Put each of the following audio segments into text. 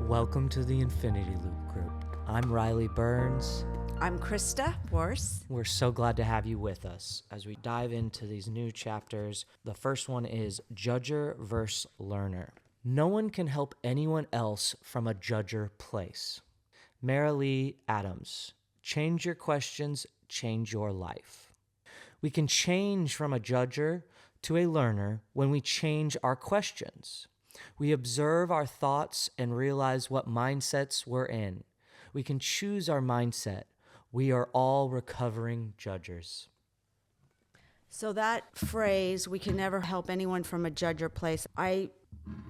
Welcome to the Infinity Loop Group. I'm Riley Burns. I'm Krista Worse. We're so glad to have you with us as we dive into these new chapters. The first one is Judger versus Learner. No one can help anyone else from a judger place. Marilee Adams. Change your questions, change your life. We can change from a judger to a learner when we change our questions. We observe our thoughts and realize what mindsets we're in. We can choose our mindset. We are all recovering judgers. So that phrase, we can never help anyone from a judger place, I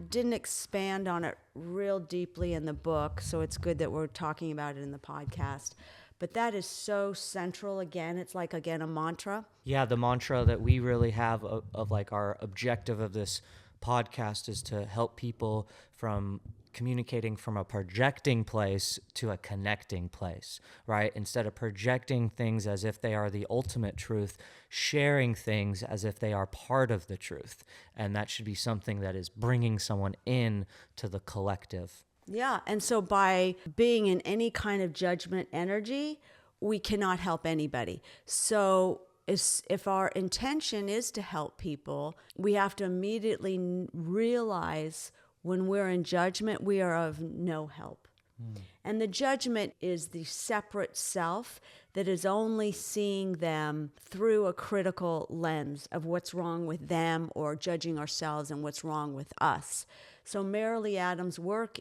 didn't expand on it real deeply in the book, so it's good that we're talking about it in the podcast. But that is so central. Again, it's like, again, a mantra. Yeah, the mantra that we really have of like our objective of this podcast is to help people from communicating from a projecting place to a connecting place, right? Instead of projecting things as if they are the ultimate truth, sharing things as if they are part of the truth. And that should be something that is bringing someone in to the collective. Yeah, and so by being in any kind of judgment energy, we cannot help anybody. So if our intention is to help people, we have to immediately realize when we're in judgment, we are of no help. And the judgment is the separate self that is only seeing them through a critical lens of what's wrong with them or judging ourselves and what's wrong with us. So Marilee Adams' work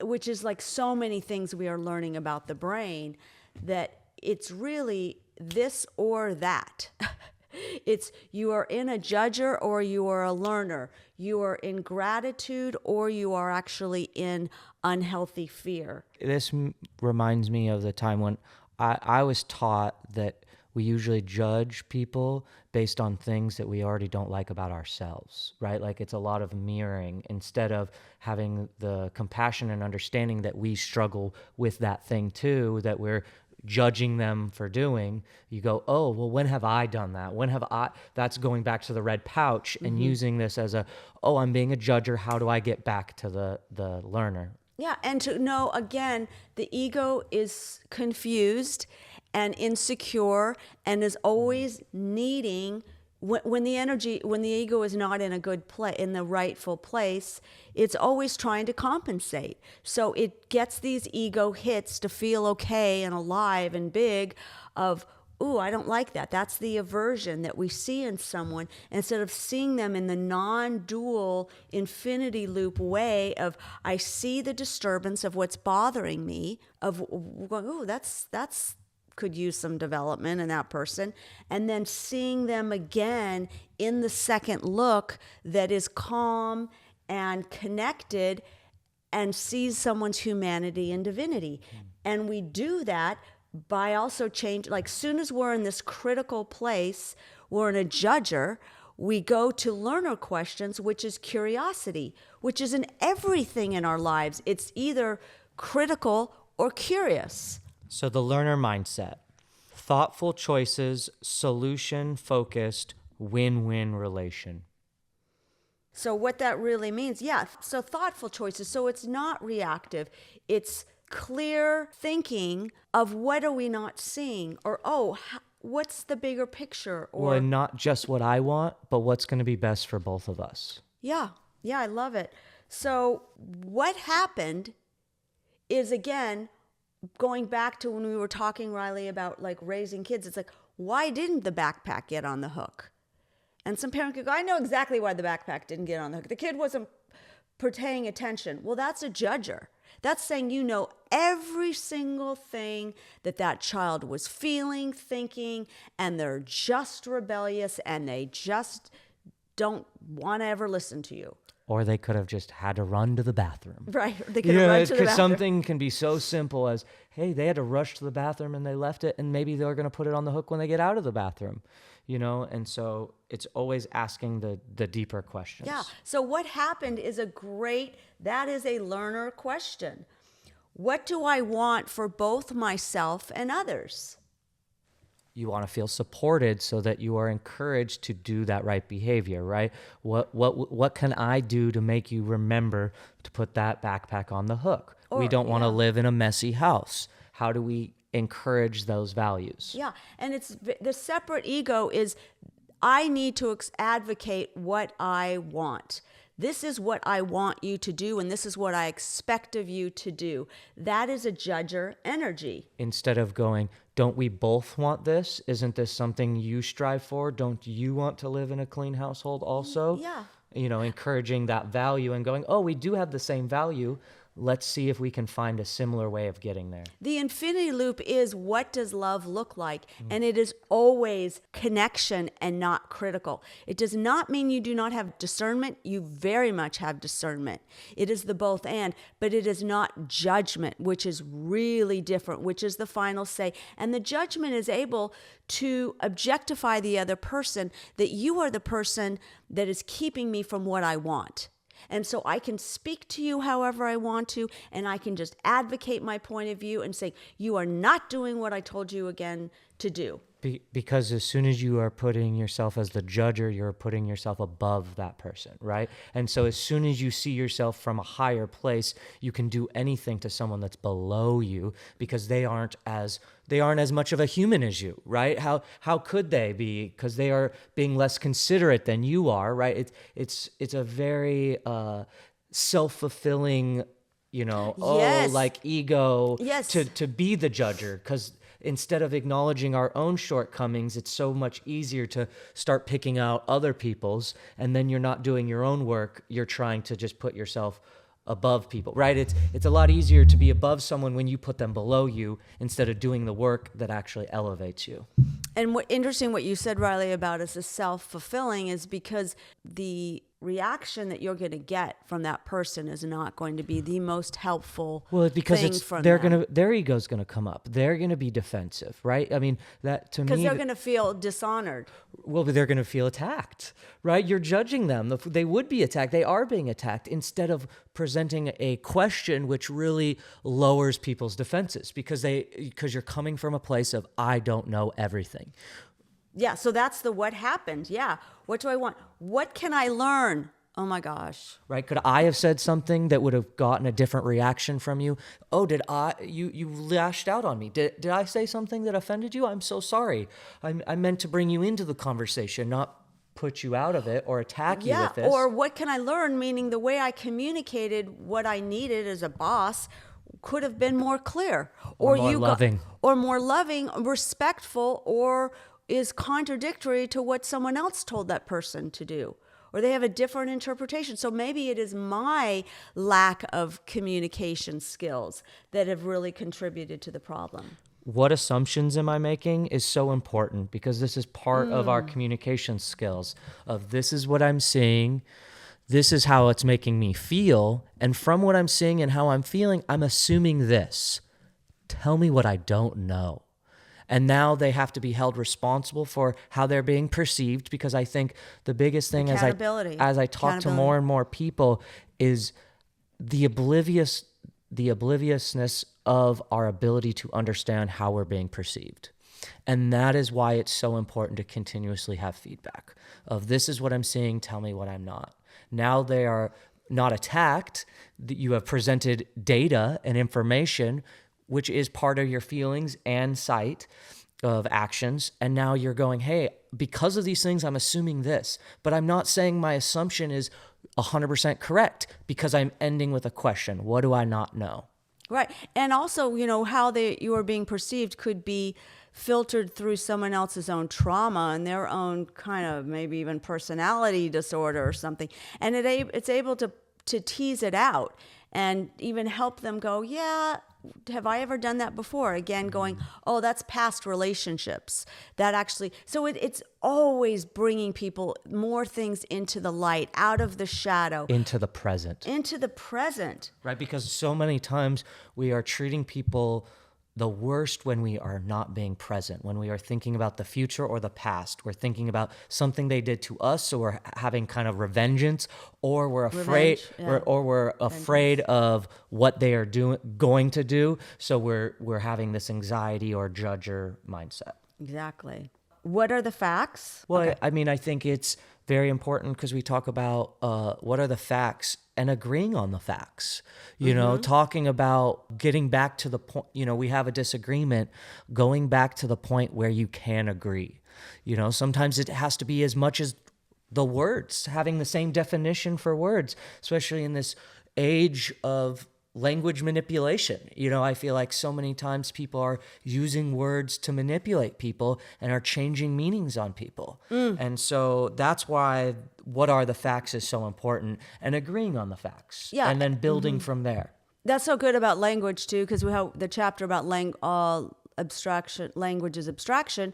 which is like so many things we are learning about the brain, that it's really this or that. It's you are in a judger or you are a learner. You are in gratitude or you are actually in unhealthy fear. This reminds me of the time when I was taught that we usually judge people based on things that we already don't like about ourselves, right? Like it's a lot of mirroring instead of having the compassion and understanding that we struggle with that thing too, that we're judging them for doing. You go, oh, well, when have I done that? When have I? That's going back to the red pouch and using this as I'm being a judger. How do I get back to the learner? Yeah, and to know, again, the ego is confused and insecure and is always needing, when the ego is not in a good place, in the rightful place, it's always trying to compensate. So it gets these ego hits to feel okay and alive and big of, ooh, I don't like that. That's the aversion that we see in someone, instead of seeing them in the non-dual infinity loop way of, I see the disturbance of what's bothering me, of going, ooh, that's could use some development in that person, and then seeing them again in the second look that is calm and connected and sees someone's humanity and divinity. And we do that by also change, like soon as we're in this critical place, we're in a judger, we go to learner questions, which is curiosity, which is in everything in our lives. It's either critical or curious. So the learner mindset, thoughtful choices, solution-focused, win-win relation. So what that really means, so thoughtful choices. So it's not reactive. It's clear thinking of what are we not seeing, or, what's the bigger picture? Or Well, not just what I want, but what's going to be best for both of us. Yeah, I love it. So what happened is, again, going back to when we were talking, Riley, about like raising kids, it's like, why didn't the backpack get on the hook? And some parent could go, I know exactly why the backpack didn't get on the hook. The kid wasn't paying attention. Well, that's a judger. That's saying you know every single thing that child was feeling, thinking, and they're just rebellious and they just don't want to ever listen to you. Or they could have just had to run to the bathroom. Right. They could have run to the bathroom. Because something can be so simple as, hey, they had to rush to the bathroom and they left it, and maybe they're going to put it on the hook when they get out of the bathroom, And so it's always asking the deeper questions. Yeah. So what happened is that is a learner question. What do I want for both myself and others? You want to feel supported so that you are encouraged to do that right behavior, right? What can I do to make you remember to put that backpack on the hook? We don't want to live in a messy house. How do we encourage those values? Yeah, and it's the separate ego is I need to advocate what I want. This is what I want you to do, and this is what I expect of you to do. That is a judger energy. Instead of going, don't we both want this? Isn't this something you strive for? Don't you want to live in a clean household also? Yeah. Encouraging that value and going, oh, we do have the same value. Let's see if we can find a similar way of getting there. The infinity loop is what does love look like? And it is always connection and not critical. It does not mean you do not have discernment. You very much have discernment. It is the both and, but it is not judgment, which is really different, which is the final say. And the judgment is able to objectify the other person, that you are the person that is keeping me from what I want. And so I can speak to you however I want to, and I can just advocate my point of view and say, you are not doing what I told you again to do. Because as soon as you are putting yourself as the judger, you're putting yourself above that person, right? And so as soon as you see yourself from a higher place, you can do anything to someone that's below you because they aren't as much of a human as you, right? How could they be? Because they are being less considerate than you are, right? It's a very self-fulfilling, Yes. like ego Yes. to be the judger, because instead of acknowledging our own shortcomings, it's so much easier to start picking out other people's, and then you're not doing your own work. You're trying to just put yourself above people, right? It's a lot easier to be above someone when you put them below you instead of doing the work that actually elevates you. And interesting what you said, Riley, about is the self-fulfilling is because the reaction that you're going to get from that person is not going to be the most helpful thing from them. Their ego's going to come up. They're going to be defensive, right? I mean, that to me, because they're going to feel dishonored. Well, but they're going to feel attacked, right? You're judging them. They would be attacked. They are being attacked instead of presenting a question which really lowers people's defenses because you're coming from a place of, I don't know everything. Yeah, so that's the what happened. Yeah. What do I want? What can I learn? Oh my gosh. Right? Could I have said something that would have gotten a different reaction from you? Oh, you lashed out on me. Did I say something that offended you? I'm so sorry. I meant to bring you into the conversation, not put you out of it or attack you with this. Or what can I learn? Meaning the way I communicated what I needed as a boss could have been more clear. Or more loving. Or more loving, respectful, or is contradictory to what someone else told that person to do, or they have a different interpretation. So maybe it is my lack of communication skills that have really contributed to the problem. What assumptions am I making is so important because this is part of our communication skills of this is what I'm seeing, this is how it's making me feel, and from what I'm seeing and how I'm feeling, I'm assuming this. Tell me what I don't know. And now they have to be held responsible for how they're being perceived, because I think the biggest thing as I talk to more and more people is the obliviousness of our ability to understand how we're being perceived. And that is why it's so important to continuously have feedback of this is what I'm seeing, tell me what I'm not. Now they are not attacked. You have presented data and information which is part of your feelings and sight of actions. And now you're going, hey, because of these things, I'm assuming this, but I'm not saying my assumption is 100% correct because I'm ending with a question. What do I not know? Right. And also, how you are being perceived could be filtered through someone else's own trauma and their own kind of maybe even personality disorder or something. And it's able to tease it out and even help them go, yeah, have I ever done that before? Again, going, oh, that's past relationships. That actually, so it's always bringing people more things into the light, out of the shadow. Into the present. Into the present. Right, because so many times we are treating people the worst when we are not being present, when we are thinking about the future or the past. We're thinking about something they did to us, so we're having kind of revengeance, or we're afraid, we're afraid of what they are going to do. So we're having this anxiety or judger mindset. Exactly. What are the facts? Well, Okay. I mean, I think it's very important because we talk about what are the facts and agreeing on the facts, you know, talking about getting back to the point, you know, we have a disagreement, going back to the point where you can agree. You know, sometimes it has to be as much as the words, having the same definition for words, especially in this age of language manipulation. You know, I feel like so many times people are using words to manipulate people and are changing meanings on people. And so that's why what are the facts is so important, and agreeing on the facts, Yeah. and then building from there. That's so good about language too, because we have the chapter about abstraction, language is abstraction,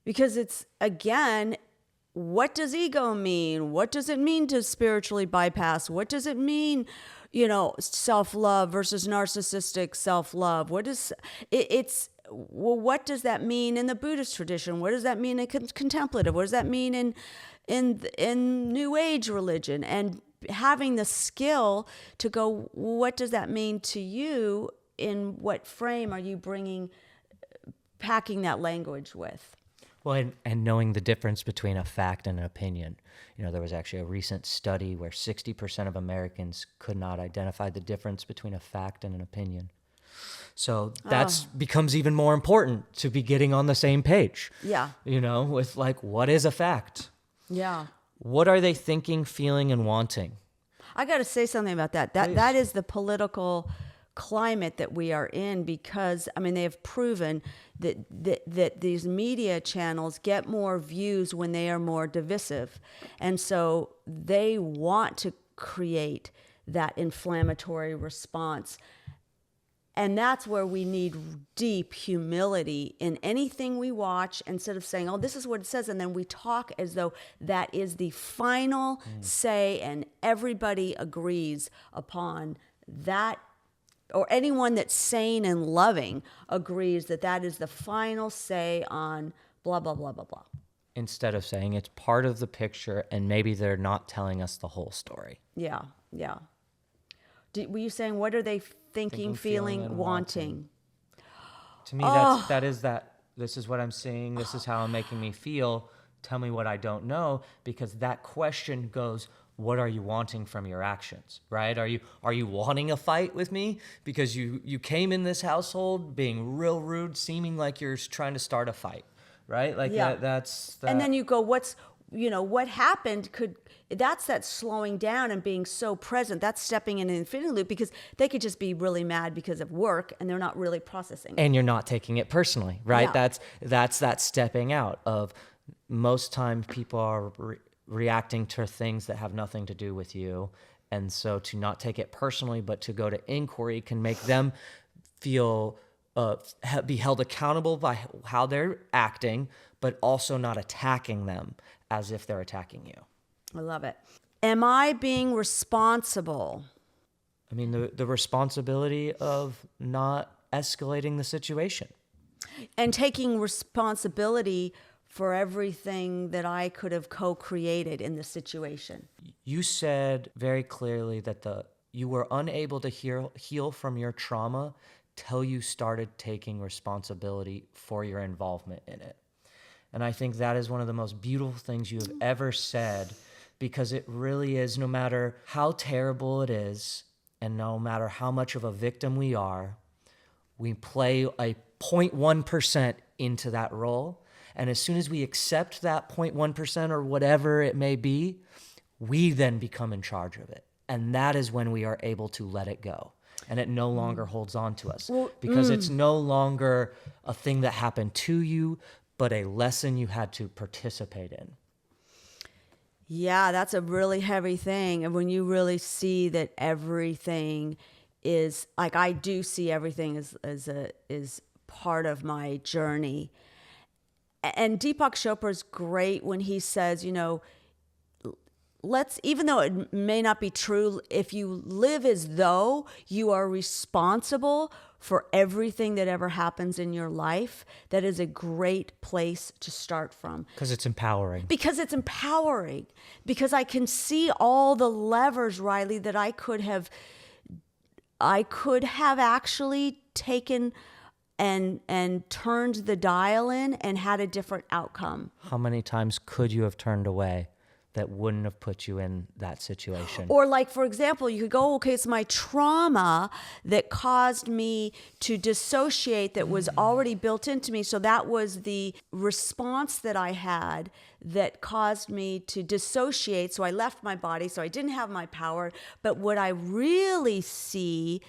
because it's, again, what does ego mean? What does it mean to spiritually bypass? What does it mean, you know, self-love versus narcissistic self-love? What is it's well, what does that mean in the Buddhist tradition? What does that mean in contemplative? What does that mean in New Age religion? And having the skill to go, what does that mean to you? In what frame are you packing that language with? Well, and knowing the difference between a fact and an opinion. You know, there was actually a recent study where 60% of Americans could not identify the difference between a fact and an opinion. So that's becomes even more important to be getting on the same page. Yeah. You know, with like, what is a fact? Yeah. What are they thinking, feeling, and wanting? I got to say something about that. That is the political climate that we are in, because I mean they have proven that these media channels get more views when they are more divisive, and so they want to create that inflammatory response. And that's where we need deep humility in anything we watch, instead of saying, oh, this is what it says. And then we talk as though that is the final say and everybody agrees upon that, or anyone that's sane and loving agrees that that is the final say on blah, blah, blah, blah, blah. Instead of saying it's part of the picture and maybe they're not telling us the whole story. Yeah, yeah. Were you saying, what are they thinking, feeling, and wanting? To me, this is what I'm seeing, this is how I'm making me feel, tell me what I don't know, because that question goes, what are you wanting from your actions, right? Are you wanting a fight with me? Because you came in this household being real rude, seeming like you're trying to start a fight, right? Like Yeah. that's that. And then you go, what happened that's that slowing down and being so present. That's stepping in an infinity loop, because they could just be really mad because of work and they're not really processing. And you're not taking it personally, right? Yeah. That's that stepping out of, most times people are reacting to things that have nothing to do with you. And so to not take it personally, but to go to inquiry can make them feel, be held accountable by how they're acting, but also not attacking them as if they're attacking you. I love it. Am I being responsible? I mean, the responsibility of not escalating the situation. And taking responsibility for everything that I could have co-created in the situation. You said very clearly that you were unable to heal from your trauma till you started taking responsibility for your involvement in it. And I think that is one of the most beautiful things you have ever said, because it really is, no matter how terrible it is, and no matter how much of a victim we are, we play a 0.1% into that role. And as soon as we accept that 0.1% or whatever it may be, we then become in charge of it. And that is when we are able to let it go. And it no longer holds on to us, because it's no longer a thing that happened to you, but a lesson you had to participate in. Yeah, that's a really heavy thing. And when you really see that everything is, like, I do see everything as part of my journey. And Deepak Chopra's great when he says, even though it may not be true, if you live as though you are responsible for everything that ever happens in your life, that is a great place to start from. Because it's empowering. Because I can see all the levers, Riley, that I could have actually taken and turned the dial in and had a different outcome. How many times could you have turned away that wouldn't have put you in that situation? Or like, for example, you could go, okay, it's my trauma that caused me to dissociate that was already built into me. So that was the response that I had that caused me to dissociate. So I left my body, so I didn't have my power. But what I really see,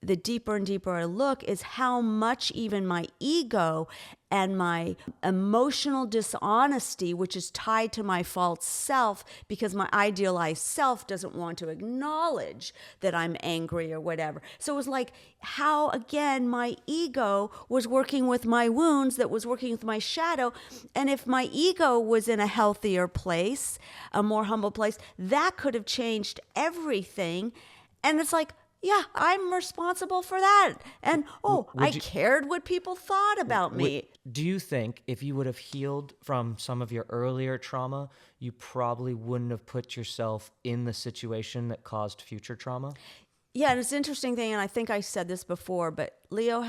the deeper and deeper I look, is how much even my ego and my emotional dishonesty, which is tied to my false self, because my idealized self doesn't want to acknowledge that I'm angry or whatever. So it was like how, again, my ego was working with my wounds, that was working with my shadow. And if my ego was in a healthier place, a more humble place, that could have changed everything. And it's like, yeah, I'm responsible for that. And, I cared what people thought about me. Do you think if you would have healed from some of your earlier trauma, you probably wouldn't have put yourself in the situation that caused future trauma? Yeah, and it's an interesting thing, and I think I said this before, but Leo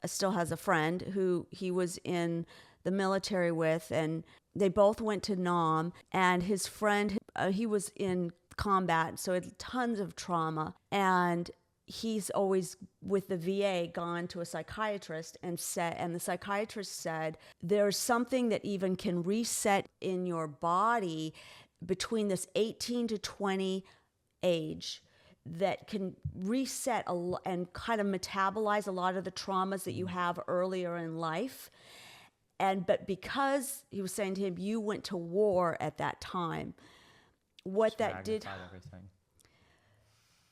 still has a friend who he was in the military with, and they both went to Nam, and his friend, he was in combat, so had tons of trauma, and he's always with the VA gone to a psychiatrist and the psychiatrist said there's something that even can reset in your body between this 18 to 20 age that can reset and kind of metabolize a lot of the traumas that you have earlier in life. But because he was saying to him, you went to war at that time, what that did, everything.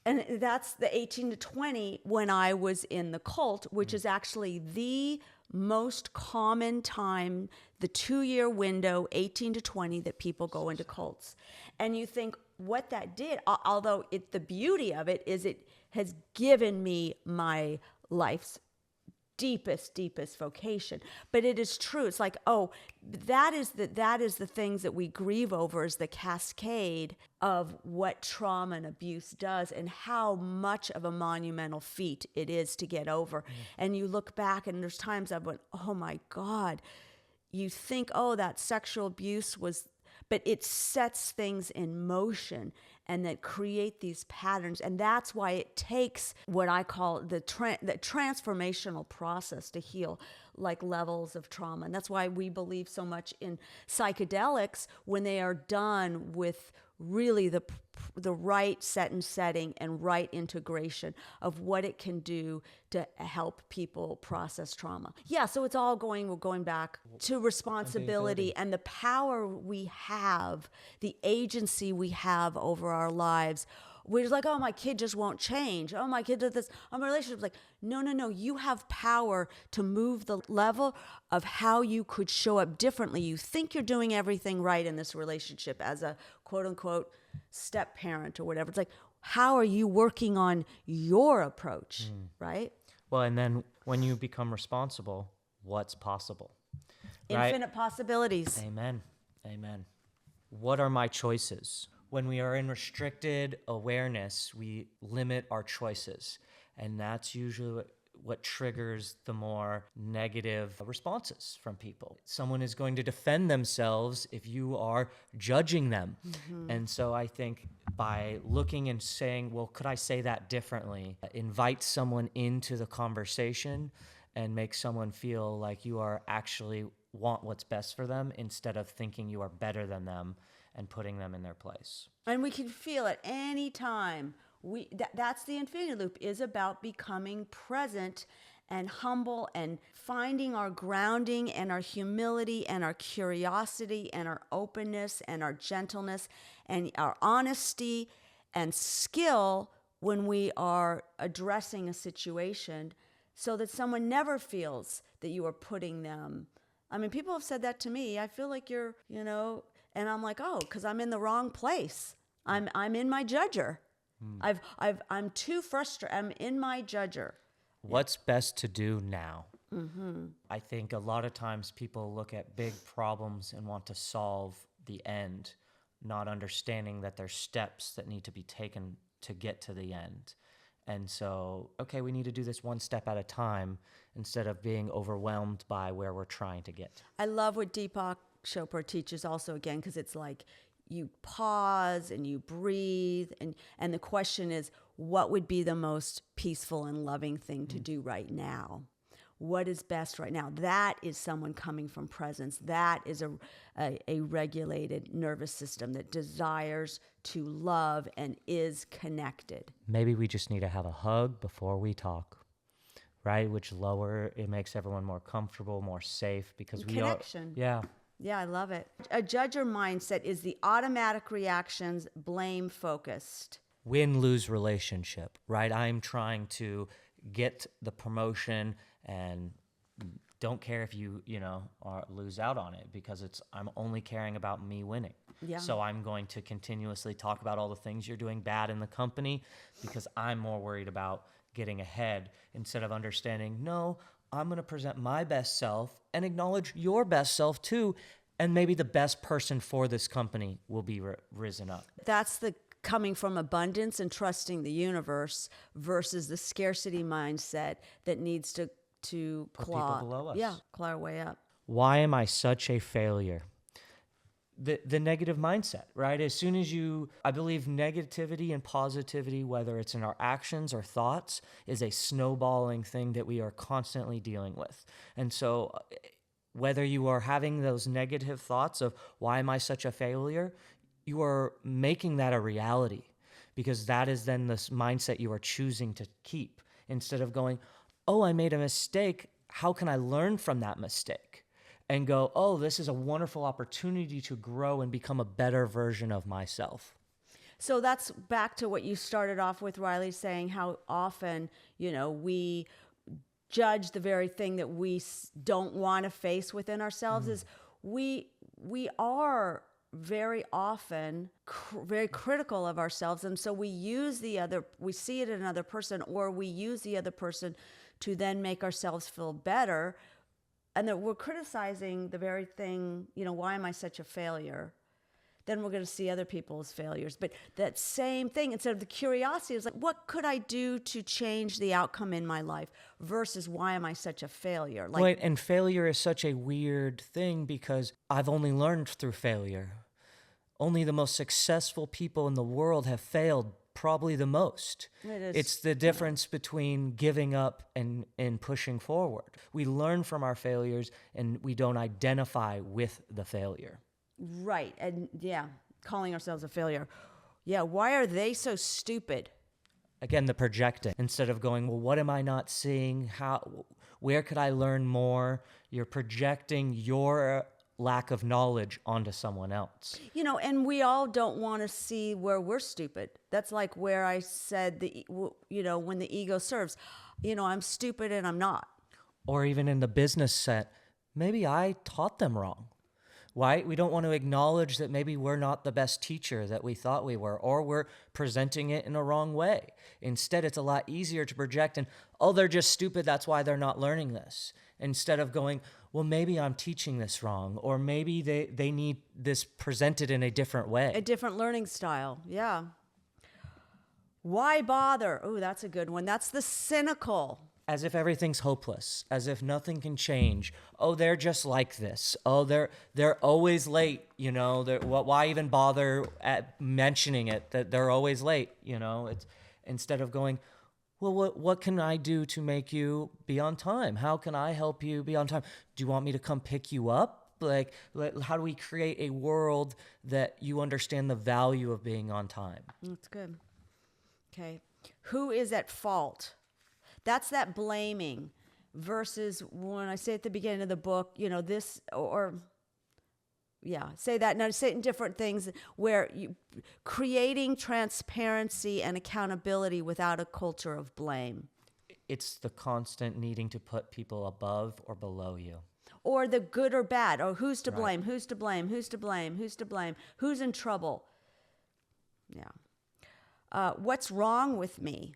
and that's the 18 to 20 when I was in the cult, which is actually the most common time, the 2-year window, 18 to 20, that people go into cults. And you think what that did, although the beauty of it is it has given me my life's deepest vocation. But it is true. It's like, that is the things that we grieve over, is the cascade of what trauma and abuse does and how much of a monumental feat it is to get over. And you look back and there's times I've went, oh my God, you think, that sexual abuse was, but it sets things in motion and that create these patterns. And that's why it takes what I call the transformational process to heal, like levels of trauma. And that's why we believe so much in psychedelics when they are done with really the right set and setting and right integration of what it can do to help people process trauma. Yeah, so we're going back to responsibility and the power we have, the agency we have over our lives. We're just like, my kid just won't change. My kid did this. My relationship's like, no. You have power to move the level of how you could show up differently. You think you're doing everything right in this relationship as a quote unquote step parent or whatever. It's like, how are you working on your approach, right? Well, and then when you become responsible, what's possible? Infinite possibilities. Amen. What are my choices? When we are in restricted awareness, we limit our choices. And that's usually what triggers the more negative responses from people. Someone is going to defend themselves if you are judging them. Mm-hmm. And so I think by looking and saying, well, could I say that differently? Invite someone into the conversation and make someone feel like you are actually want what's best for them instead of thinking you are better than them and putting them in their place. And we can feel at any time. That's the infinity loop, is about becoming present and humble and finding our grounding and our humility and our curiosity and our openness and our gentleness and our honesty and skill when we are addressing a situation, so that someone never feels that you are putting them. I mean, people have said that to me. I feel like you're, and I'm like, because I'm in the wrong place. I'm in my judger. I'm too frustrated. I'm in my judger. What's best to do now? Mm-hmm. I think a lot of times people look at big problems and want to solve the end, not understanding that there's steps that need to be taken to get to the end. And so, okay, we need to do this one step at a time instead of being overwhelmed by where we're trying to get. I love what Deepak Chopra teaches also, again, because it's like you pause and you breathe. And the question is, what would be the most peaceful and loving thing to do right now? What is best right now? That is someone coming from presence. That is a regulated nervous system that desires to love and is connected. Maybe we just need to have a hug before we talk, right? Which it makes everyone more comfortable, more safe because we are. Connection. Yeah. Yeah, I love it. A judger mindset is the automatic reactions, blame focused. Win-lose relationship, right? I'm trying to get the promotion and don't care if you lose out on it because I'm only caring about me winning. Yeah. So I'm going to continuously talk about all the things you're doing bad in the company because I'm more worried about getting ahead instead of understanding, no, I'm going to present my best self and acknowledge your best self too. And maybe the best person for this company will be risen up. That's the coming from abundance and trusting the universe versus the scarcity mindset that needs to Put claw people below us. Yeah, claw our way up. Why am I such a failure? The negative mindset, right? As soon as I believe negativity and positivity, whether it's in our actions or thoughts, is a snowballing thing that we are constantly dealing with. And so whether you are having those negative thoughts of why am I such a failure, you are making that a reality because that is then this mindset you are choosing to keep instead of going, oh, I made a mistake. How can I learn from that mistake? And go, oh, this is a wonderful opportunity to grow and become a better version of myself. So that's back to what you started off with, Riley, saying how often, we judge the very thing that we don't want to face within ourselves. Is we are very often very critical of ourselves. And so we see it in another person, or we use the other person to then make ourselves feel better. And that we're criticizing the very thing, why am I such a failure? Then we're going to see other people as failures. But that same thing, instead of the curiosity, is like, what could I do to change the outcome in my life versus why am I such a failure? Right, and failure is such a weird thing because I've only learned through failure. Only the most successful people in the world have failed probably the most. It's the difference between giving up and pushing forward. We learn from our failures and we don't identify with the failure. Right. And yeah, calling ourselves a failure. Yeah. Why are they so stupid? Again, the projecting. Instead of going, well, what am I not seeing? Where could I learn more? You're projecting your lack of knowledge onto someone else. And we all don't want to see where we're stupid. That's like where I said, when the ego serves, I'm stupid and I'm not. Or even in the business set, maybe I taught them wrong. Why? We don't want to acknowledge that maybe we're not the best teacher that we thought we were, or we're presenting it in a wrong way. Instead, it's a lot easier to project and, oh, they're just stupid, that's why they're not learning this. Instead of going, well, maybe I'm teaching this wrong, or maybe they need this presented in a different way. A different learning style, yeah. Why bother? Oh, that's a good one. That's the cynical. As if everything's hopeless, as if nothing can change. Oh, they're just like this. Oh, they're always late. Why even bother at mentioning it that they're always late? It's instead of going, well, what can I do to make you be on time? How can I help you be on time? Do you want me to come pick you up? Like, how do we create a world that you understand the value of being on time? That's good. Okay. Who is at fault? That's that blaming versus when I say at the beginning of the book, this say that. Now say it in different things where you creating transparency and accountability without a culture of blame. It's the constant needing to put people above or below you. Or the good or bad, or who's to blame, who's to blame, who's to blame, who's to blame, who's in trouble. Yeah. What's wrong with me?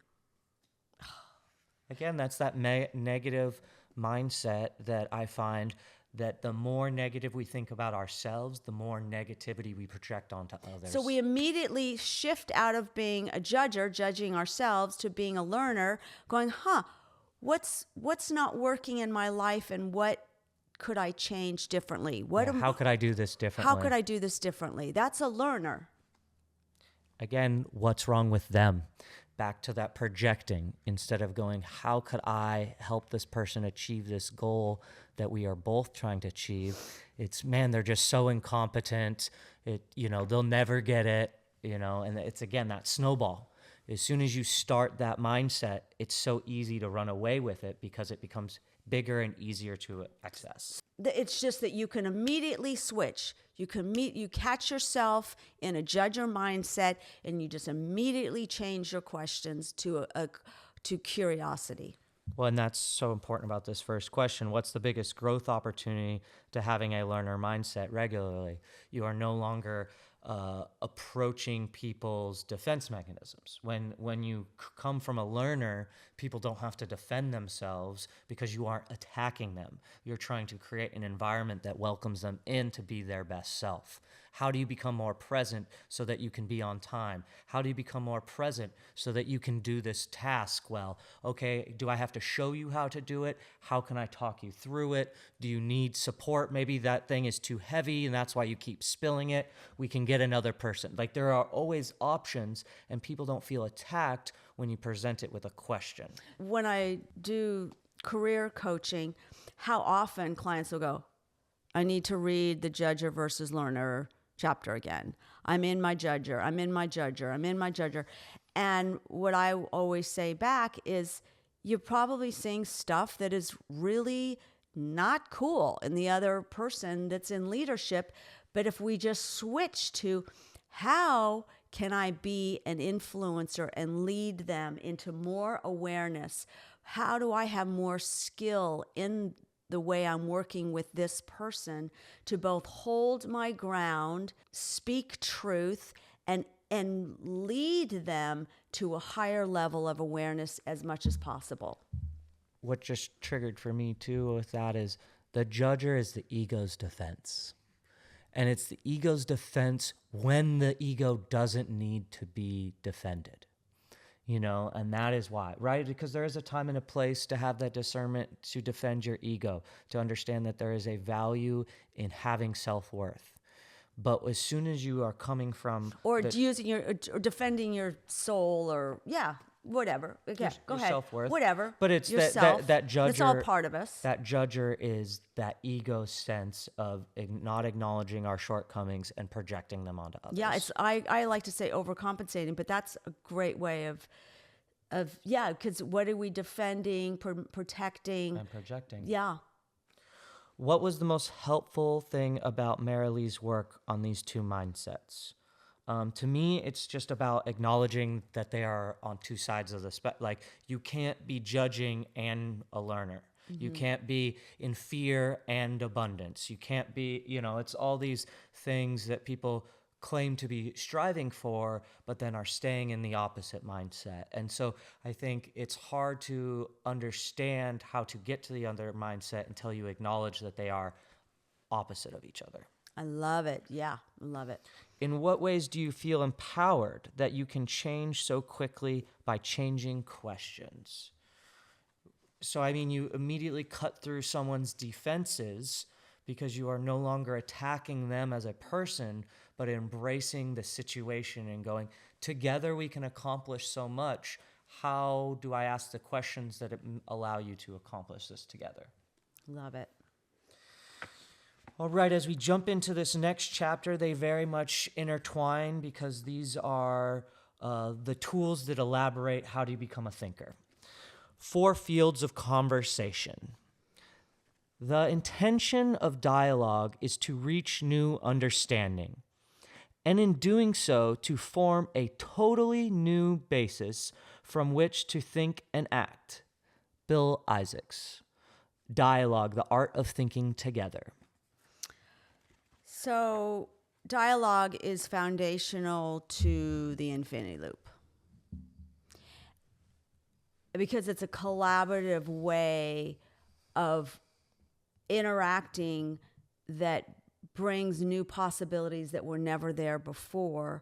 Again, that's that negative mindset that I find that the more negative we think about ourselves, the more negativity we project onto others. So we immediately shift out of being a judger, judging ourselves, to being a learner, going, what's not working in my life, and what could I change differently? How could I do this differently? How could I do this differently? That's a learner. Again, what's wrong with them? Back to that projecting, instead of going, how could I help this person achieve this goal that we are both trying to achieve? It's, man, they're just so incompetent. They'll never get it, and it's, again, that snowball. As soon as you start that mindset, it's so easy to run away with it because it becomes bigger and easier to access. It's just that you can immediately switch. You catch yourself in a judger mindset, and you just immediately change your questions to curiosity. Well, and that's so important about this first question. What's the biggest growth opportunity to having a learner mindset regularly? You are no longer approaching people's defense mechanisms. When you come from a learner, people don't have to defend themselves because you aren't attacking them. You're trying to create an environment that welcomes them in to be their best self. How do you become more present so that you can be on time? How do you become more present so that you can do this task well? Okay, do I have to show you how to do it? How can I talk you through it? Do you need support? Maybe that thing is too heavy and that's why you keep spilling it. We can get another person. Like, there are always options, and people don't feel attacked when you present it with a question. When I do career coaching, how often clients will go, I need to read the judger versus learner chapter again. I'm in my judger. And what I always say back is, you're probably seeing stuff that is really not cool in the other person that's in leadership. But if we just switch to, how can I be an influencer and lead them into more awareness? How do I have more skill in the way I'm working with this person to both hold my ground, speak truth, and lead them to a higher level of awareness as much as possible? What just triggered for me too with that is, the judger is the ego's defense. And it's the ego's defense when the ego doesn't need to be defended. And that is why, right? Because there is a time and a place to have that discernment to defend your ego, to understand that there is a value in having self-worth. But as soon as you are coming from... Or defending your soul, or, whatever. Yeah, go ahead. Self-worth. Whatever. But it's yourself. that judger. It's all part of us. That judger is that ego sense of not acknowledging our shortcomings and projecting them onto others. Yeah, I like to say overcompensating, but that's a great way of because what are we defending, protecting, and projecting? Yeah. What was the most helpful thing about Marilee's work on these two mindsets? To me, it's just about acknowledging that they are on two sides of the spectrum. Like, you can't be judging and a learner. Mm-hmm. You can't be in fear and abundance. You can't be, it's all these things that people claim to be striving for, but then are staying in the opposite mindset. And so I think it's hard to understand how to get to the other mindset until you acknowledge that they are opposite of each other. I love it. Yeah, I love it. In what ways do you feel empowered that you can change so quickly by changing questions? So, you immediately cut through someone's defenses because you are no longer attacking them as a person, but embracing the situation and going, together we can accomplish so much. How do I ask the questions that allow you to accomplish this together? Love it. All right, as we jump into this next chapter, they very much intertwine because these are the tools that elaborate how do you become a thinker. 4 fields of conversation. The intention of dialogue is to reach new understanding, and in doing so, to form a totally new basis from which to think and act. Bill Isaacs. Dialogue, the art of thinking together. So dialogue is foundational to the infinity loop because it's a collaborative way of interacting that brings new possibilities that were never there before,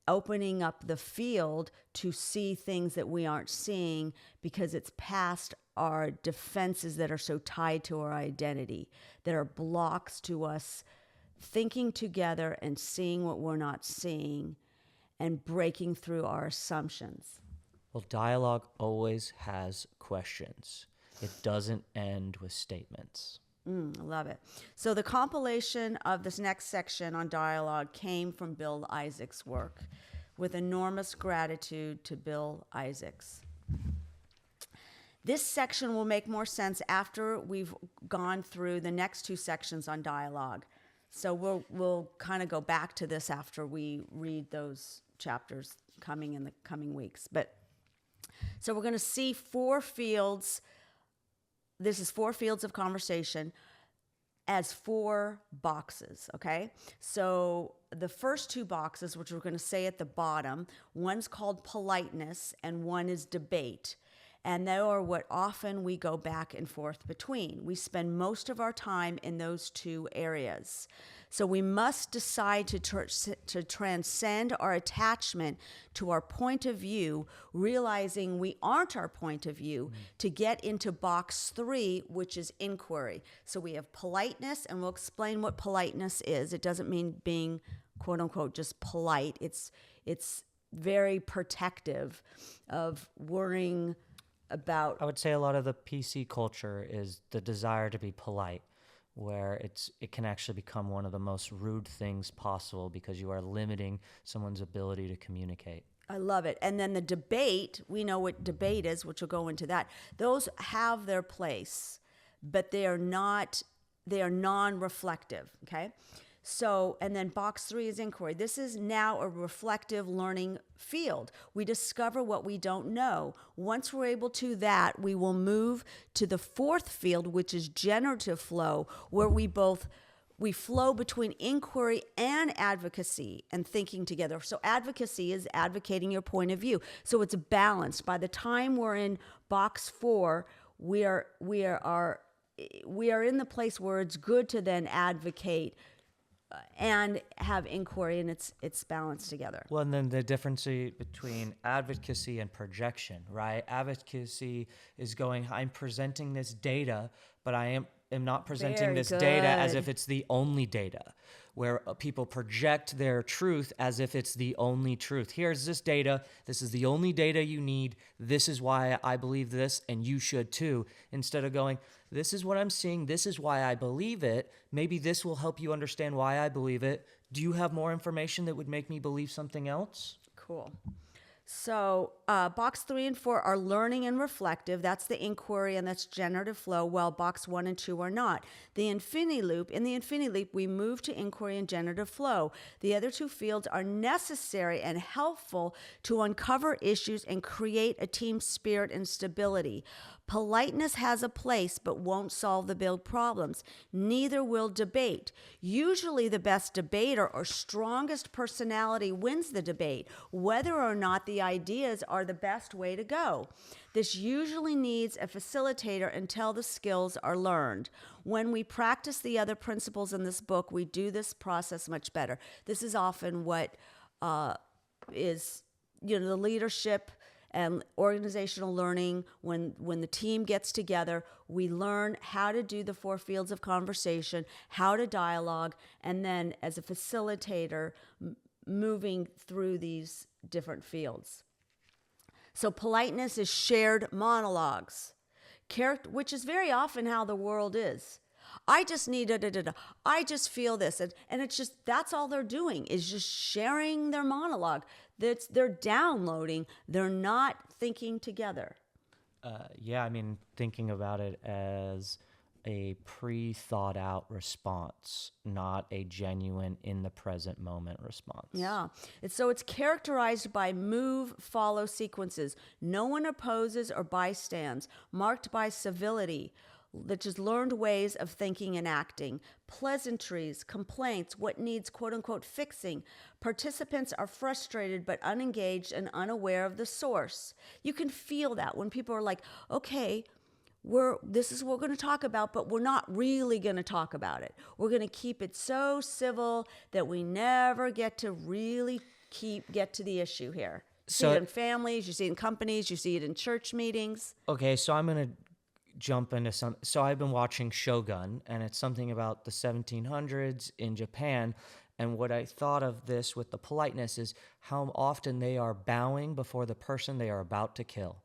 opening up the field to see things that we aren't seeing because it's past our defenses that are so tied to our identity, that are blocks to us thinking together and seeing what we're not seeing and breaking through our assumptions. Well, dialogue always has questions. It doesn't end with statements. I love it. So the compilation of this next section on dialogue came from Bill Isaacs' work, with enormous gratitude to Bill Isaacs. This section will make more sense after we've gone through the next two sections on dialogue. So we'll kind of go back to this after we read those chapters coming in the coming weeks. So we're going to see 4 fields. This is 4 fields of conversation as 4 boxes, okay? So the first 2 boxes, which we're going to say at the bottom, one's called politeness and one is debate. And they are what often we go back and forth between. We spend most of our time in those 2 areas. So we must decide to transcend our attachment to our point of view, realizing we aren't our point of view, to get into box 3, which is inquiry. So we have politeness, and we'll explain what politeness is. It doesn't mean being, quote unquote, just polite. It's very protective of worrying about. I would say a lot of the PC culture is the desire to be polite, where it can actually become one of the most rude things possible because you are limiting someone's ability to communicate. I love it. And then the debate, we know what debate is, which will go into that. Those have their place, but they are non-reflective, okay? So, and then box 3 is inquiry. This is now a reflective learning field. We discover what we don't know. Once we're able to that, we will move to the 4th field, which is generative flow, where we flow between inquiry and advocacy and thinking together. So advocacy is advocating your point of view. So it's balanced. By the time we're in box 4, we are in the place where it's good to then advocate and have inquiry, and it's balanced together. Well, and then the difference between advocacy and projection, right? Advocacy is going, I'm presenting this data, but I am not presenting Very this good. data as if it's the only data, where people project their truth as if it's the only truth. Here's this data. This is the only data you need. This is why I believe this, and you should too. Instead of going, this is what I'm seeing. This is why I believe it. Maybe this will help you understand why I believe it. Do you have more information that would make me believe something else? Cool. So box 3 and 4 are learning and reflective. That's the inquiry and that's generative flow, while box 1 and 2 are not. In the infinity loop, we move to inquiry and generative flow. The other 2 fields are necessary and helpful to uncover issues and create a team spirit and stability. Politeness has a place but won't solve the big problems. Neither will debate. Usually the best debater or strongest personality wins the debate, whether or not the ideas are the best way to go. This usually needs a facilitator until the skills are learned. When we practice the other principles in this book, we do this process much better. This is often what is the leadership and organizational learning. When the team gets together, we learn how to do the 4 fields of conversation, how to dialogue, and then as a facilitator, moving through these different fields. So politeness is shared monologues, which is very often how the world is. I just need I just feel this. And it's just, that's all they're doing, is just sharing their monologue. They're downloading. They're not thinking together. Thinking about it as a pre-thought out response, not a genuine in the present moment response. Yeah. It's characterized by move-follow sequences. No one opposes or bystands, marked by civility, which is learned ways of thinking and acting, pleasantries, complaints, what needs quote-unquote fixing. Participants are frustrated but unengaged and unaware of the source. You can feel that when people are like, okay, this is what we're going to talk about, but we're not really going to talk about it. We're going to keep it so civil that we never get to really get to the issue here. You see it in families, you see it in companies, you see it in church meetings. Okay, so I'm going to jump into some. So I've been watching Shogun, and it's something about the 1700s in Japan. And what I thought of this with the politeness is how often they are bowing before the person they are about to kill.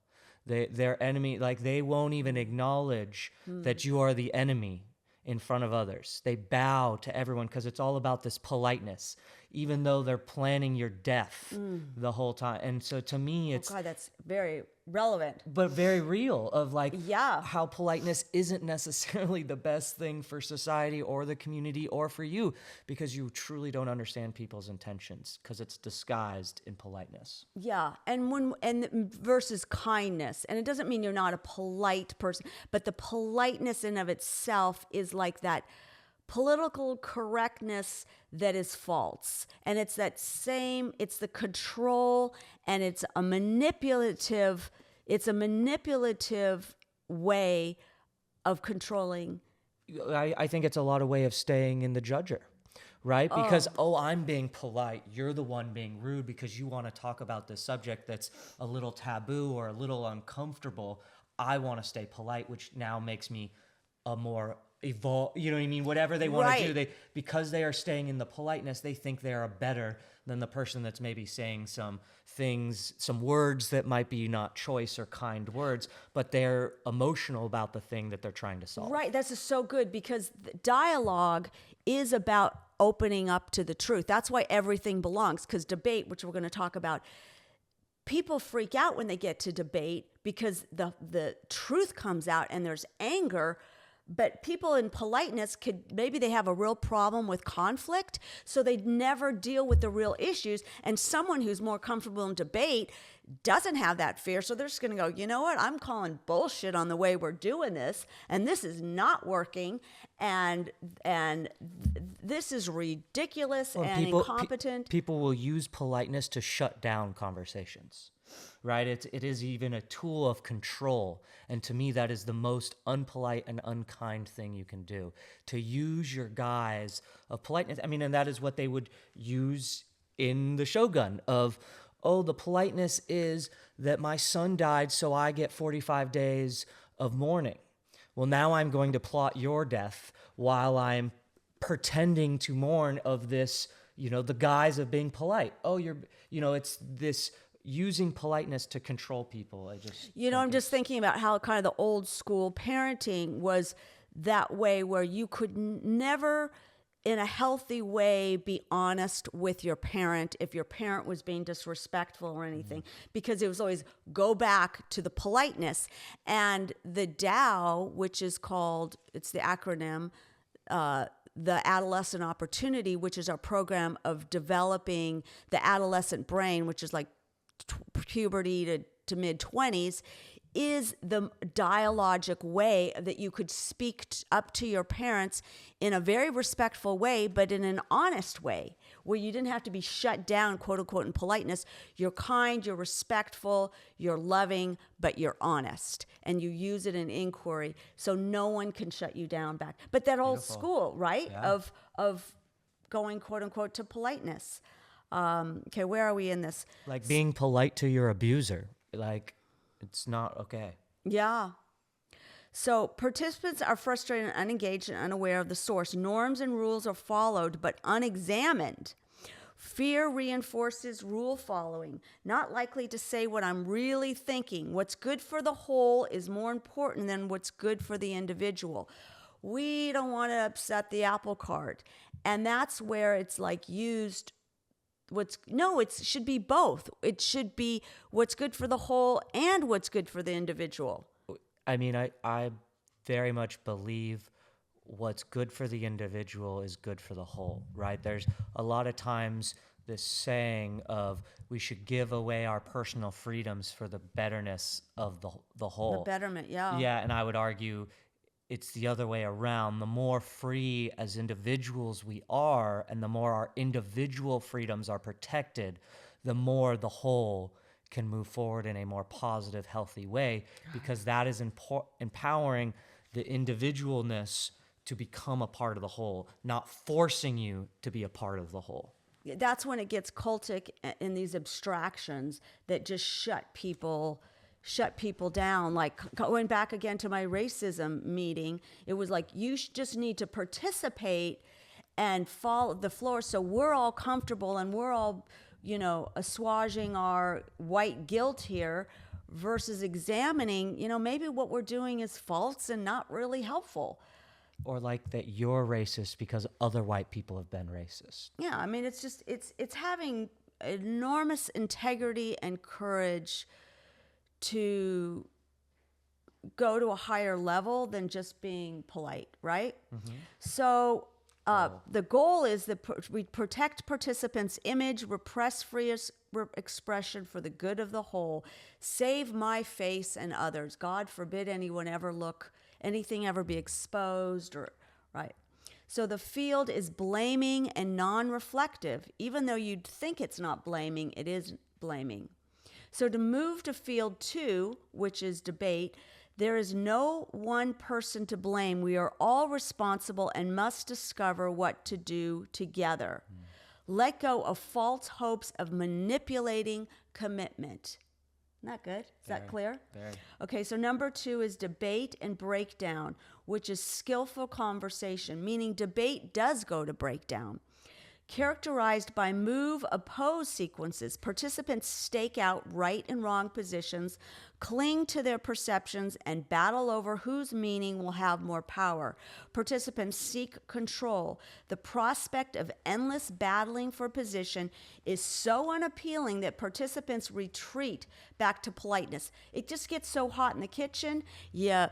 Their enemy, like they won't even acknowledge that you are the enemy in front of others. They bow to everyone because it's all about this politeness, even though they're planning your death the whole time. And so to me, it's... Oh God, that's very relevant. But very real of like Yeah. how politeness isn't necessarily the best thing for society or the community or for you, because you truly don't understand people's intentions because it's disguised in politeness. Yeah, and versus kindness, and it doesn't mean you're not a polite person, but the politeness in of itself is like that political correctness that is false, and it's the control, and it's a manipulative way of controlling. I think it's a lot of way of staying in the judger, right? Because, I'm being polite. You're the one being rude because you want to talk about this subject that's a little taboo or a little uncomfortable. I want to stay polite, which now makes me a more evolve, you know what I mean? Whatever they want to do, because they are staying in the politeness, they think they are better than the person that's maybe saying some things, some words that might be not choice or kind words, but they're emotional about the thing that they're trying to solve. Right, that's so good, because dialogue is about opening up to the truth. That's why everything belongs, because debate, which we're going to talk about, people freak out when they get to debate because the truth comes out and there's anger. But people in politeness maybe they have a real problem with conflict, so they never deal with the real issues. And someone who's more comfortable in debate doesn't have that fear, so they're just going to go, you know what, I'm calling bullshit on the way we're doing this, and this is not working, and this is ridiculous and incompetent. People will use politeness to shut down conversations. Right? It is even a tool of control. And to me, that is the most unpolite and unkind thing you can do. To use your guise of politeness. I mean, and that is what they would use in the Shogun of, the politeness is that my son died, so I get 45 days of mourning. Well, now I'm going to plot your death while I'm pretending to mourn of this, the guise of being polite. It's this... using politeness to control people. I'm just thinking about how kind of the old school parenting was that way, where you could never in a healthy way be honest with your parent if your parent was being disrespectful or anything, because it was always go back to the politeness. And the Tao, which is called, it's the acronym, the Adolescent Opportunity, which is our program of developing the adolescent brain, which is like puberty to mid-20s, is the dialogic way that you could speak up to your parents in a very respectful way, but in an honest way, where you didn't have to be shut down, quote unquote, in politeness. You're kind, you're respectful, you're loving, but you're honest. And you use it in inquiry so no one can shut you down back. But that old school, right, of going, quote unquote, to politeness. Okay, where are we in this? Like being polite to your abuser. Like, it's not okay. Yeah. So participants are frustrated and unengaged and unaware of the source. Norms and rules are followed but unexamined. Fear reinforces rule following. Not likely to say what I'm really thinking. What's good for the whole is more important than what's good for the individual. We don't want to upset the apple cart. And that's where it's like used... it should be both. It should be what's good for the whole and what's good for the individual. I mean, I very much believe what's good for the individual is good for the whole, right? There's a lot of times this saying of we should give away our personal freedoms for the betterness of the whole. The betterment, yeah. Yeah, and I would argue it's the other way around. The more free as individuals we are, and the more our individual freedoms are protected, the more the whole can move forward in a more positive, healthy way, because that is empowering the individualness to become a part of the whole, not forcing you to be a part of the whole. That's when it gets cultic in these abstractions that just shut people down. Like going back again to my racism meeting, it was like, you just need to participate and fall the floor so we're all comfortable and we're all, assuaging our white guilt here, versus examining, maybe what we're doing is false and not really helpful. Or like that you're racist because other white people have been racist. Yeah, I mean, it's just, it's having enormous integrity and courage to go to a higher level than just being polite, right? Mm-hmm. So the goal is that we protect participants' image, repress free expression for the good of the whole, save my face and others. God forbid anyone anything ever be exposed, or right. So the field is blaming and non-reflective. Even though you'd think it's not blaming, it is blaming. So to move to field 2, which is debate, there is no one person to blame. We are all responsible and must discover what to do together. Let go of false hopes of manipulating commitment. Isn't that good? Is that clear? Very. Okay, so number 2 is debate and breakdown, which is skillful conversation, meaning debate does go to breakdown. Characterized by move-oppose sequences, participants stake out right and wrong positions, cling to their perceptions, and battle over whose meaning will have more power. Participants seek control. The prospect of endless battling for position is so unappealing that participants retreat back to politeness. It just gets so hot in the kitchen. Yeah.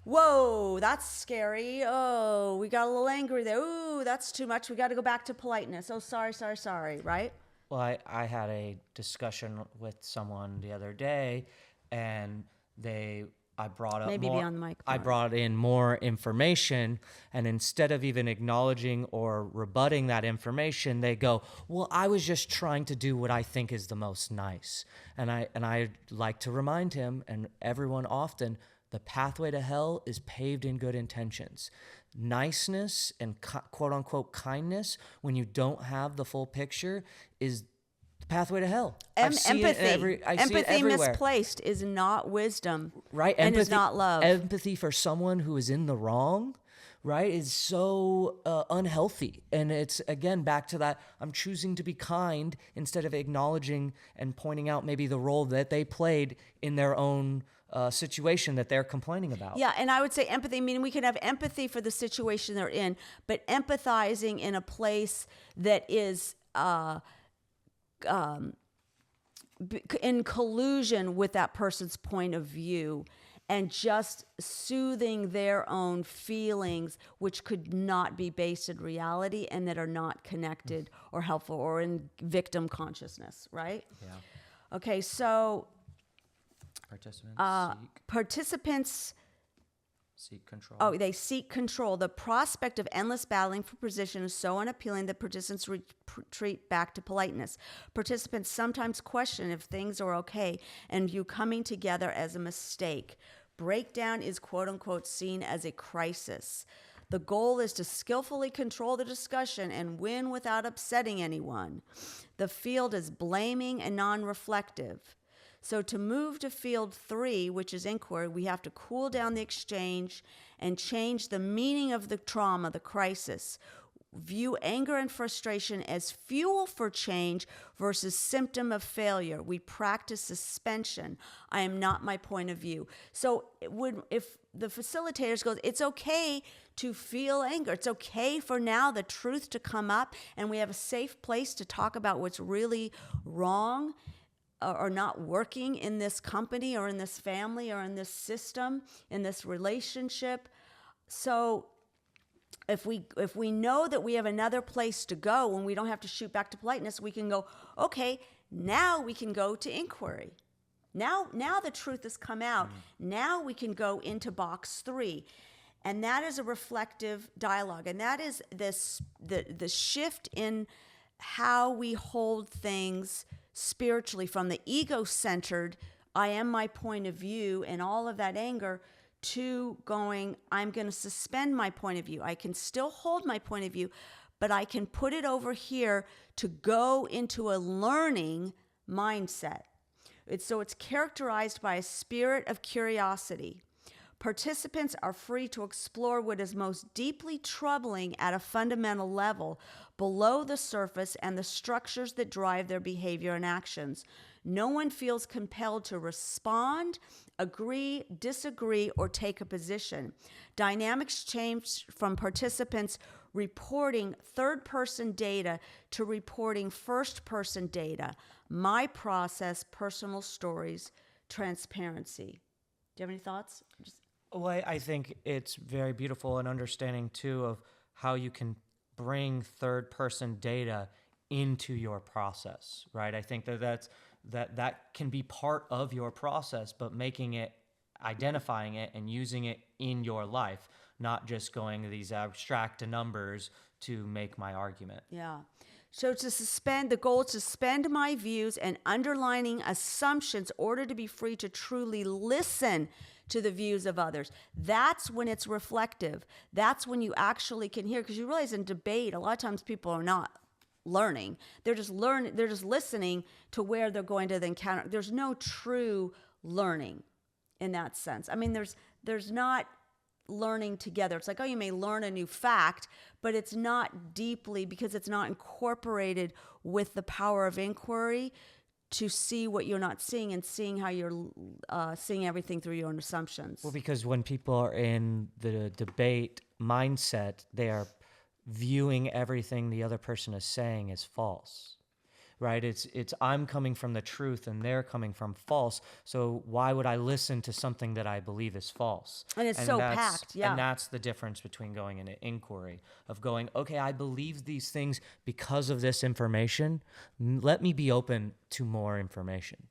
Whoa, that's scary. Oh, we got a little angry there. Ooh, that's too much. We got to go back to politeness. Oh, sorry, right? Well, I had a discussion with someone the other day, and I brought up Maybe more, be on the mic. I brought in more information, and instead of even acknowledging or rebutting that information, they go, well, I was just trying to do what I think is the most nice. And I like to remind him, and everyone often, the pathway to hell is paved in good intentions. Niceness and quote unquote kindness, when you don't have the full picture, is the pathway to hell. Empathy misplaced is not wisdom, right? And is not love. Empathy for someone who is in the wrong, right, is so unhealthy. And it's, again, back to that, I'm choosing to be kind instead of acknowledging and pointing out maybe the role that they played in their own situation that they're complaining about. Yeah, and I would say empathy, meaning we can have empathy for the situation they're in, but empathizing in a place that is in collusion with that person's point of view, and just soothing their own feelings, which could not be based in reality and that are not connected or helpful, or in victim consciousness, right? Yeah. Okay, so participants seek control. Oh, they seek control. The prospect of endless battling for position is so unappealing that participants retreat back to politeness. Participants sometimes question if things are okay and view coming together as a mistake. Breakdown is quote unquote seen as a crisis. The goal is to skillfully control the discussion and win without upsetting anyone. The field is blaming and non-reflective. So to move to field 3, which is inquiry, we have to cool down the exchange and change the meaning of the trauma, the crisis. View anger and frustration as fuel for change versus symptom of failure. We practice suspension. I am not my point of view. So if the facilitators goes, it's okay to feel anger. It's okay for now the truth to come up, and we have a safe place to talk about what's really wrong or not working in this company or in this family or in this system, in this relationship. So if we know that we have another place to go when we don't have to shoot back to politeness, we can go, okay, now we can go to inquiry. Now the truth has come out. Now we can go into box 3. And that is a reflective dialogue. And that is the shift in how we hold things spiritually from the ego-centered, I am my point of view and all of that anger, to going, I'm going to suspend my point of view. I can still hold my point of view, but I can put it over here to go into a learning mindset. So it's characterized by a spirit of curiosity. Participants are free to explore what is most deeply troubling at a fundamental level, below the surface and the structures that drive their behavior and actions. No one feels compelled to respond, agree, disagree, or take a position. Dynamics change from participants reporting third-person data to reporting first-person data. My process, personal stories, transparency. Do you have any thoughts? Well, I think it's very beautiful and understanding too of how you can bring third-person data into your process, right? I think that can be part of your process, but making it, identifying it, and using it in your life, not just going to these abstract numbers to make my argument. Yeah. So the goal is to suspend my views and underlining assumptions in order to be free to truly listen to the views of others. That's when it's reflective. That's when you actually can hear, because you realize in debate, a lot of times people are not learning. They're just listening to where they're going to then counter. There's no true learning in that sense. I mean, there's not learning together. It's like, oh, you may learn a new fact, but it's not deeply, because it's not incorporated with the power of inquiry to see what you're not seeing and seeing how you're seeing everything through your own assumptions. Well, because when people are in the debate mindset, they are viewing everything the other person is saying as false, right? It's I'm coming from the truth and they're coming from false. So why would I listen to something that I believe is false? And it's so packed, yeah. And that's the difference between going into inquiry, of going, okay, I believe these things because of this information. Let me be open to more information.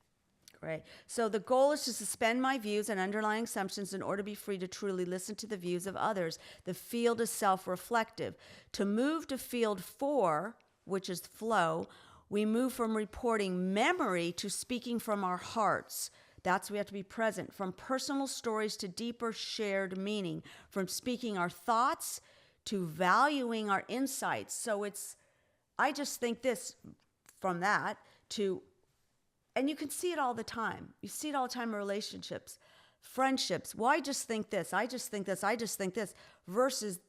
Right. So the goal is to suspend my views and underlying assumptions in order to be free to truly listen to the views of others. The field is self-reflective. To move to field 4, which is flow, we move from reporting memory to speaking from our hearts. That's we have to be present. From personal stories to deeper shared meaning. From speaking our thoughts to valuing our insights. So it's, I just think this, from that to, and you can see it all the time. You see it all the time in relationships, friendships. Well, I just think this, I just think this, I just think this, versus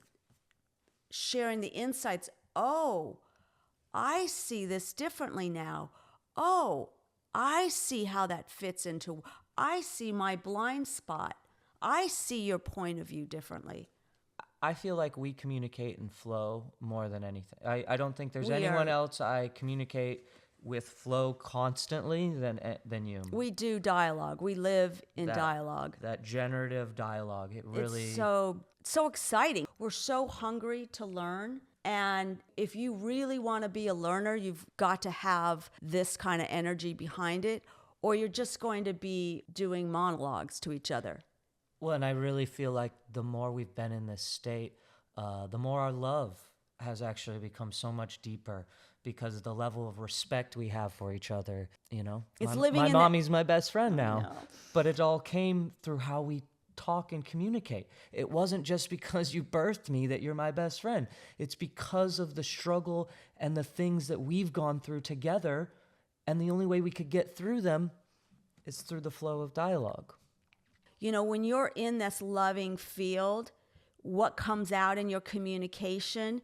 sharing the insights. Oh, I see this differently now. Oh, I see how that fits into, I see my blind spot. I see your point of view differently. I feel like we communicate in flow more than anything. I don't think there's anyone else I communicate with flow constantly than you. We do dialogue. We live in dialogue. That generative dialogue. It really... It's so exciting. We're so hungry to learn. And if you really want to be a learner, you've got to have this kind of energy behind it, or you're just going to be doing monologues to each other. Well, and I really feel like the more we've been in this state, the more our love has actually become so much deeper, because of the level of respect we have for each other. You know, it's my mommy's my best friend now, but it all came through how we talk and communicate. It wasn't just because you birthed me that you're my best friend. It's because of the struggle and the things that we've gone through together, and the only way we could get through them is through the flow of dialogue. You know, when you're in this loving field, what comes out in your communication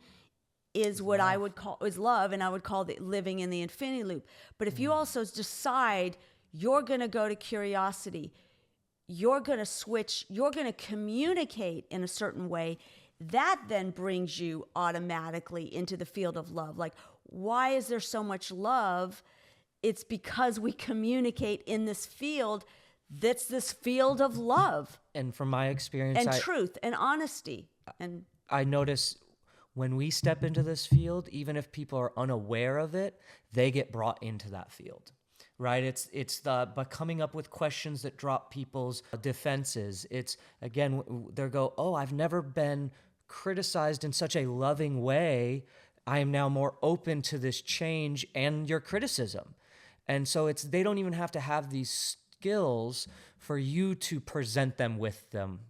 is what I would call is love, and I would call it living in the infinity loop. But if you also decide you're going to go to curiosity, you're going to switch, you're going to communicate in a certain way, that then brings you automatically into the field of love. Like, why is there so much love? It's because we communicate in this field that's this field of love. And from my experience... And truth and honesty. And I notice when we step into this field, even if people are unaware of it, they get brought into that field. Right? It's by coming up with questions that drop people's defenses. It's, again, they go, oh, I've never been criticized in such a loving way. I am now more open to this change and your criticism. And so they don't even have to have these skills for you to present them with them.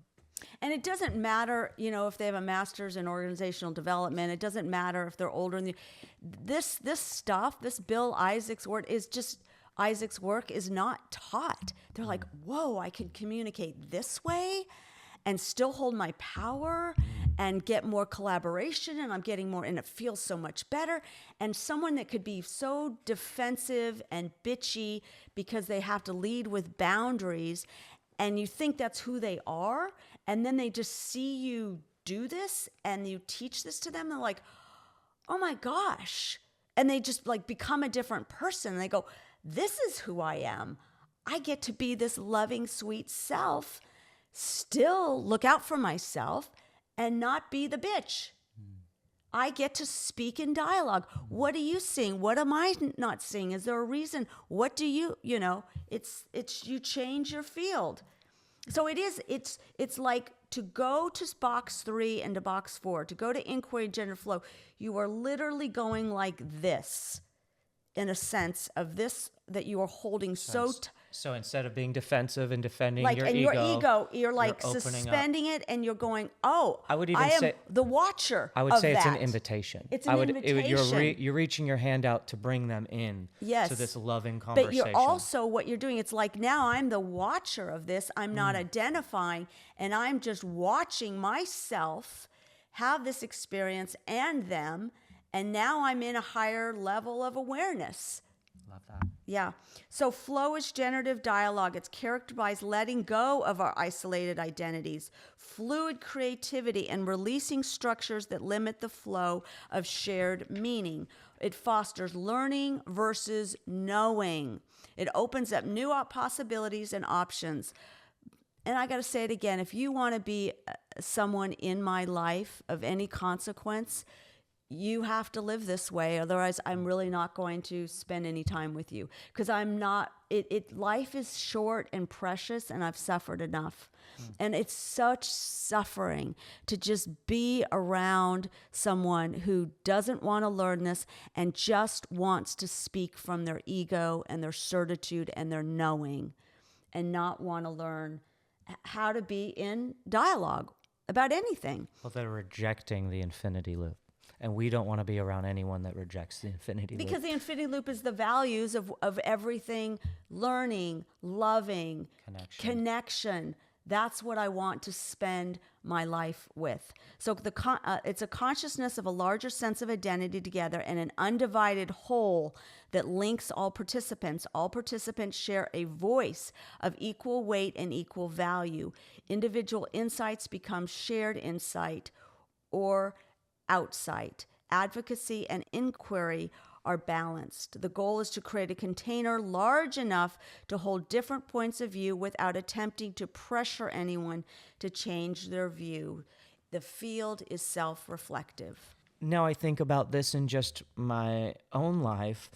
And it doesn't matter, if they have a master's in organizational development. It doesn't matter if they're older. This stuff, this Bill Isaac's work is not taught. They're like, whoa, I can communicate this way and still hold my power and get more collaboration, and I'm getting more, and it feels so much better. And someone that could be so defensive and bitchy because they have to lead with boundaries, and you think that's who they are, and then they just see you do this and you teach this to them, they're like, oh my gosh. And they just like become a different person. And they go, this is who I am. I get to be this loving, sweet self, still look out for myself and not be the bitch. I get to speak in dialogue. What are you seeing? What am I not seeing? Is there a reason? What do you you change your field. So it's like to go to box 3 and to box 4, to go to inquiry, gender flow, you are literally going like this, in a sense of this, that you are holding So instead of being defensive and defending like, your and ego, your ego, you're like opening suspending it, and you're going, oh, I would even I am say, the watcher. I would say it's that. an invitation. It's an invitation. You're reaching your hand out to bring them in Yes. to this loving conversation. But you're also, what you're doing, it's like, now I'm the watcher of this. I'm not identifying, and I'm just watching myself have this experience and them, and now I'm in a higher level of awareness. Love that. Yeah. So flow is generative dialogue. It's characterized letting go of our isolated identities, fluid creativity, and releasing structures that limit the flow of shared meaning. It fosters learning versus knowing. It opens up new possibilities and options. And I got to say it again, if you want to be someone in my life of any consequence, you have to live this way. Otherwise, I'm really not going to spend any time with you, because I'm not, life is short and precious, and I've suffered enough. And it's such suffering to just be around someone who doesn't want to learn this and just wants to speak from their ego and their certitude and their knowing, and not want to learn how to be in dialogue about anything. Well, they're rejecting the infinity loop. And we don't want to be around anyone that rejects the infinity loop. Because the infinity loop is the values of everything: learning, loving, connection. That's what I want to spend my life with. So it's a consciousness of a larger sense of identity together, and an undivided whole that links all participants. All participants share a voice of equal weight and equal value. Individual insights become shared insight or outsight. Advocacy and inquiry are balanced. The goal is to create a container large enough to hold different points of view without attempting to pressure anyone to change their view. The field is self-reflective. Now I think about this in just my own life,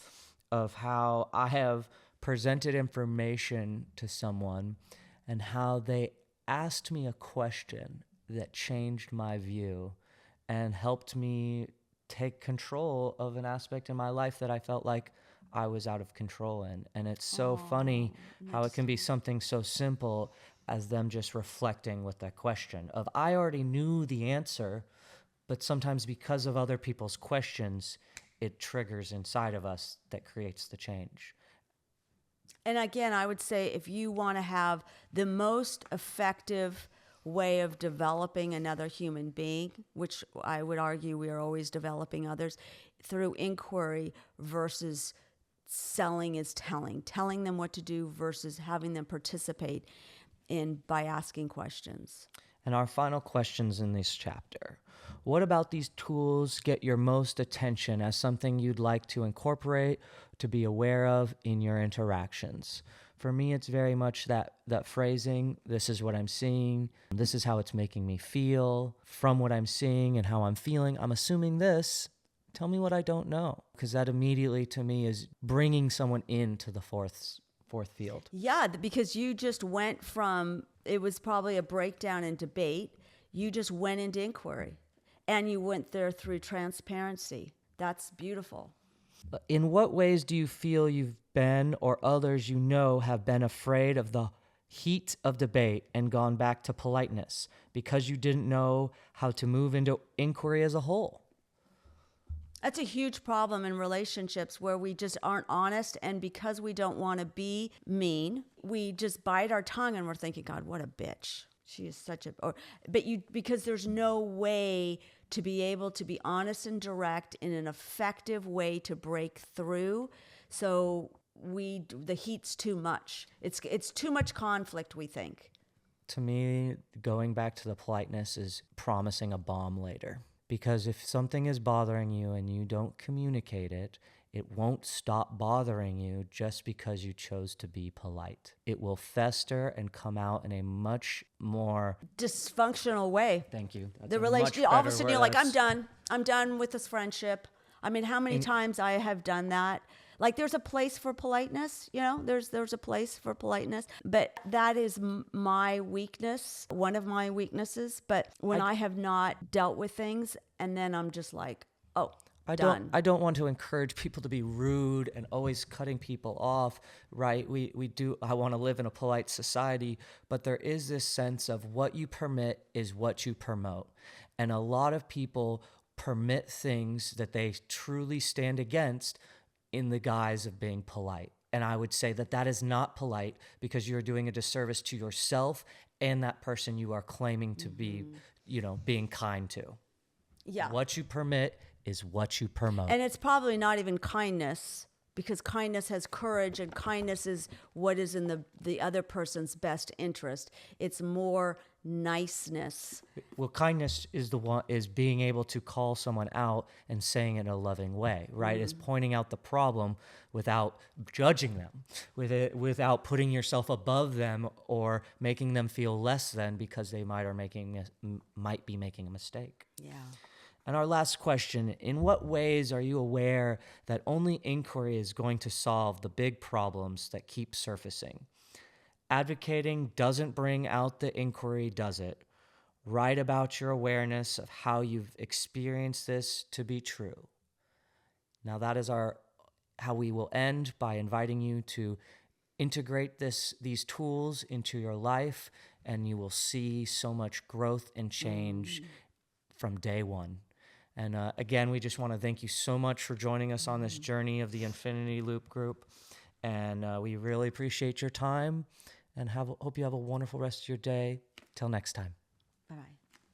of how I have presented information to someone and how they asked me a question that changed my view and helped me take control of an aspect in my life that I felt like I was out of control in. And it's so funny how it can be something so simple as them just reflecting with that question of, I already knew the answer, but sometimes because of other people's questions, it triggers inside of us that creates the change. And again, I would say, if you want to have the most effective way of developing another human being, which I would argue we are always developing others, through inquiry versus selling is telling them what to do versus having them participate by asking questions. And our final questions in this chapter: what about these tools get your most attention as something you'd like to incorporate, to be aware of in your interactions? For me, it's very much that phrasing, this is what I'm seeing, this is how it's making me feel. From what I'm seeing and how I'm feeling, I'm assuming this. Tell me what I don't know. Because that immediately, to me, is bringing someone into the fourth field. Yeah, because you just went from, it was probably a breakdown in debate, you just went into inquiry. And you went there through transparency. That's beautiful. In what ways do you feel you've been or others you know have been afraid of the heat of debate and gone back to politeness because you didn't know how to move into inquiry as a whole? That's a huge problem in relationships where we just aren't honest. And because we don't want to be mean, we just bite our tongue and we're thinking, God, what a bitch. She is such a, because there's no way to be able to be honest and direct in an effective way to break through. So the heat's too much. It's too much conflict, we think. To me, going back to the politeness is promising a bomb later. Because if something is bothering you and you don't communicate it, it won't stop bothering you just because you chose to be polite. It will fester and come out in a much more dysfunctional way. Thank you. The relationship, all of a sudden you're like, I'm done with this friendship. I mean, how many times I have done that? Like, there's a place for politeness, there's a place for politeness, but that is my weakness, one of my weaknesses. But when I have not dealt with things, and then I'm just like, done. I don't want to encourage people to be rude and always cutting people off, right? I want to live in a polite society, but there is this sense of what you permit is what you promote. And a lot of people permit things that they truly stand against in the guise of being polite. And I would say that is not polite because you're doing a disservice to yourself and that person you are claiming to be, being kind to. Yeah. What you permit is what you promote. And it's probably not even kindness, because kindness has courage, and kindness is what is in the other person's best interest. It's more niceness. Well, kindness is being able to call someone out and saying it in a loving way, right? It's pointing out the problem without judging them, without putting yourself above them or making them feel less than because they might be making a mistake. Yeah. And our last question, in what ways are you aware that only inquiry is going to solve the big problems that keep surfacing? Advocating doesn't bring out the inquiry, does it? Write about your awareness of how you've experienced this to be true. Now that is how we will end, by inviting you to integrate these tools into your life, and you will see so much growth and change from day one. And again, we just want to thank you so much for joining us on this journey of the Infinity Loop group. And we really appreciate your time, and hope you have a wonderful rest of your day. Till next time. Bye-bye.